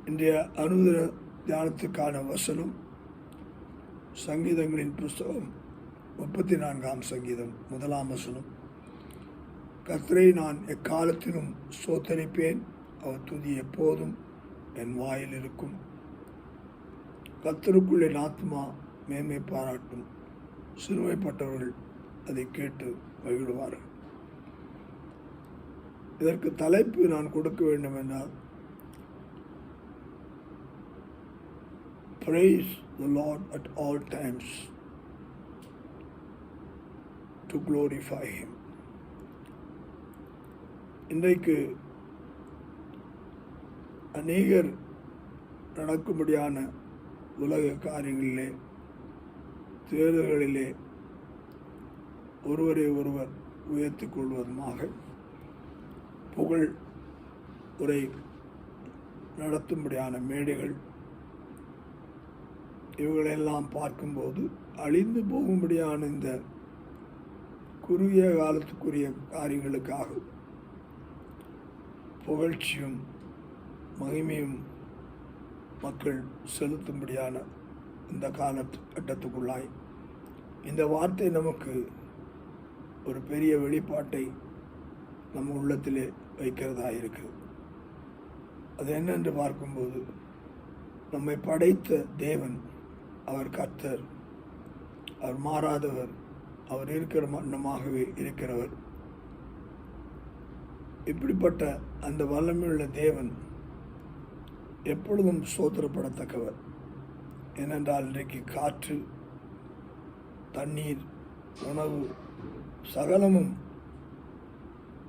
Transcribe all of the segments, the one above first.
இன்றைய அனுதின தியானத்துக்கான வசனம் சங்கீதங்களின் புஸ்தகம் 34ஆம் சங்கீதம் 1ஆம் வசனம். கர்த்தரை நான் எக்காலத்திலும் ஸ்தோத்தரிப்பேன், அவர் துதி எப்போதும் என் வாயில் இருக்கும். கர்த்தருக்குள் என் ஆத்மா மேன்மை பாராட்டும், சிறுமைப்பட்டவர்கள் அதை கேட்டு மகிழ்வார்கள். இதற்கு தலைப்பு நான் கொடுக்க வேண்டும் என்றால், Praise the Lord at all times to glorify Him. இன்றைக்கு அநேகர் நடக்கும்படியான உலக காரியங்களிலே, தேர்தல்களிலே ஒருவரை ஒருவர் உயர்த்திக் கொள்வதுமாக புகழ் உரை நடத்தும்படியான மேடைகள், இவர்களெல்லாம் பார்க்கும்போது அழிந்து போகும்படியான இந்த குறுகிய காலத்துக்குரிய காரியங்களுக்காக புகழ்ச்சியும் மகிமையும் மக்கள் செலுத்தும்படியான இந்த காலகட்டத்துக்குள்ளாய் இந்த வார்த்தை நமக்கு ஒரு பெரிய வெளிப்பாட்டை நம்ம உள்ளத்திலே வைக்கிறதா இருக்குது. அது என்னென்று பார்க்கும்போது, நம்மை படைத்த தேவன், அவர் கர்த்தர், அவர் மாறாதவர், அவர் இருக்கிற வண்ணமாகவே இருக்கிறவர். இப்படிப்பட்ட அந்த வல்லமையுள்ள தேவன் எப்பொழுதும் ஸ்தோத்திரப்படத்தக்கவர். ஏனென்றால் இன்றைக்கு காற்று, தண்ணீர், உணவு சகலமும்,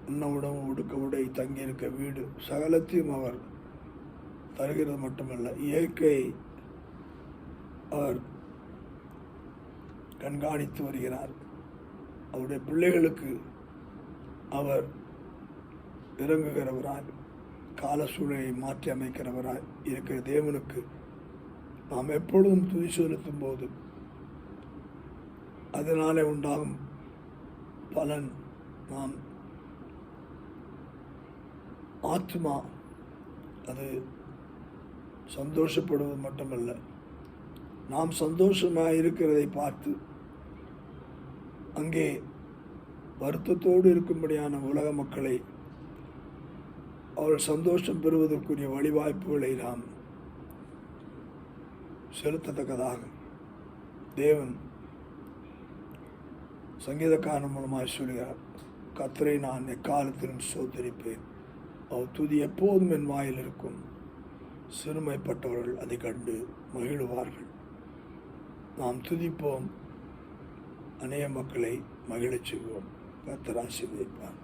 உண்ண உணவு, உடுக்க உடை, தங்கியிருக்க வீடு சகலத்தையும் அவர் தருகிறது மட்டுமல்ல, இயற்கையை அவர் கண்காணித்து வருகிறார். அவருடைய பிள்ளைகளுக்கு அவர் இறங்குகிறவராய், கால சூழலை மாற்றி அமைக்கிறவராய் இருக்கிற தேவனுக்கு நாம் எப்பொழுதும் துதி செலுத்தும் போது அதனாலே உண்டாகும் பலன், நாம் ஆத்மா அது சந்தோஷப்படுவது மட்டுமல்ல, நாம் சந்தோஷமாக இருக்கிறதை பார்த்து அங்கே வருத்தத்தோடு இருக்கும்படியான உலக மக்களை அவர்கள் சந்தோஷம் பெறுவதற்குரிய வழிவாய்ப்புகளை நாம் செலுத்தத்தக்கதாக தேவன் சங்கீதக்காரன் மூலமாக சொல்கிறார், கர்த்தரை நான் எக்காலத்திலும் ஸ்தோத்தரிப்பேன், அவர் துதி எப்போதும் என் வாயில் இருக்கும். சிறுமைப்பட்டவர்கள் அதை கண்டு மகிழ்வார்கள். நாம் துதிப்போம், அநேக மக்களை மகிழச் செய்வோம். கர்த்தர் ஆசீர்வதிப்பார்.